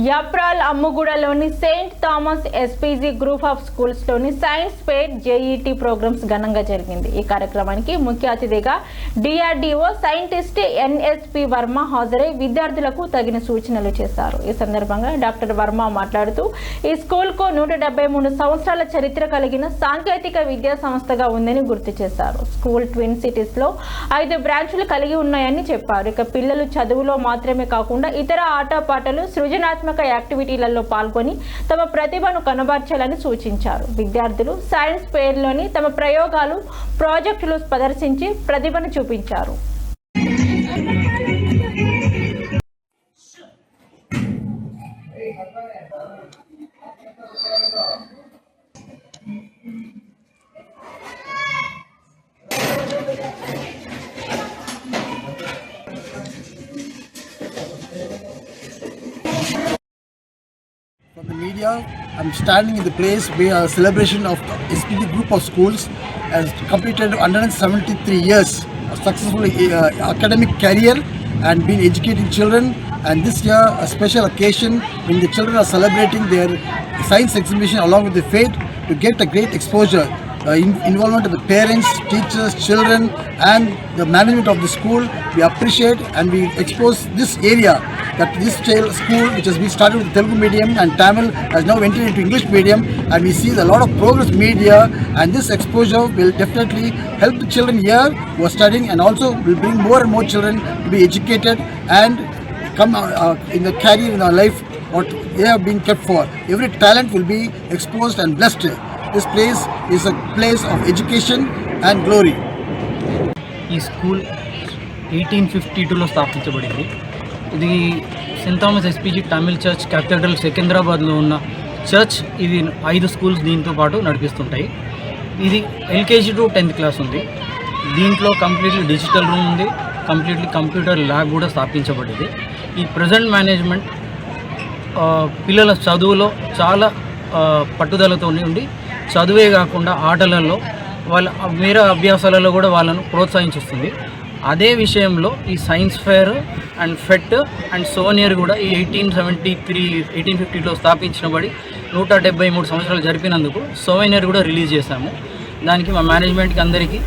యాప్రాల్ అమ్ముగూడలోని saint Thomas SPG group of స్కూల్స్లోని science fair JET programmes ఘనంగా జరిగింది. ఈ కార్యక్రమానికి ముఖ్య అతిథిగా డిఆర్డీఓ సైంటిస్ట్ ఎన్ఎస్పి వర్మ హాజరై విద్యార్థులకు తగిన సూచనలు చేశారు. ఈ సందర్భంగా డాక్టర్ వర్మ మాట్లాడుతూ ఈ స్కూల్కు 173 సంవత్సరాల చరిత్ర కలిగిన సాంకేతిక విద్యా సంస్థగా ఉందని గుర్తు చేశారు. స్కూల్ ట్విన్ సిటీస్ లో 5 బ్రాంచ్లు కలిగి ఉన్నాయని చెప్పారు. ఇక పిల్లలు చదువులో మాత్రమే కాకుండా ఇతర ఆటపాటలు సృజనాత్మక యాక్టివిటీలలో పాల్గొని తమ ప్రతిభను కనబర్చాలని సూచించారు. విద్యార్థులు సైన్స్ ఫెయిర్లోని తమ ప్రయోగాలు, ప్రాజెక్టులు ప్రదర్శించి ప్రతిభను చూపించారు. From the media, I'm standing in the place where a celebration of the SPG group of schools has completed 173 years of successful academic career and been educating children. And this year, a special occasion when the children are celebrating their science exhibition along with the faith to get a great exposure. Involvement of the parents, teachers, children and the management of the school. We appreciate and we expose this area that this school which has been started with Telugu medium and Tamil has now entered into English medium, and we see a lot of progress media, and this exposure will definitely help the children here who are studying and also will bring more and more children to be educated and come in the career in our life what they have been kept for. Every talent will be exposed and blessed. This place is a place of education and glory. ఈ school 1852లో స్థాపించబడింది. ఇది Saint Thomas SPG Tamil church cathedral సికింద్రాబాద్లో ఉన్న church. ఇది 5 schools దీంతో పాటు నడిపిస్తుంటాయి. ఇది LKG to 10th class ఉంది. దీంట్లో కంప్లీట్లీ డిజిటల్ రూమ్ ఉంది, కంప్లీట్లీ కంప్యూటర్ ల్యాబ్ కూడా స్థాపించబడింది. ఈ ప్రజెంట్ మేనేజ్మెంట్ పిల్లల చదువులో చాలా పట్టుదలతో ఉండి చదువే కాకుండా ఆటలలో వాళ్ళ వేరే అభ్యాసాలలో కూడా వాళ్ళను ప్రోత్సహించుస్తుంది. అదే విషయంలో ఈ science fair and fete and souvenir కూడా ఈ 1852లో స్థాపించబడి 173 సంవత్సరాలు జరిపినందుకు సోనియర్ కూడా రిలీజ్ చేశాము. దానికి మా మేనేజ్మెంట్కి అందరికీ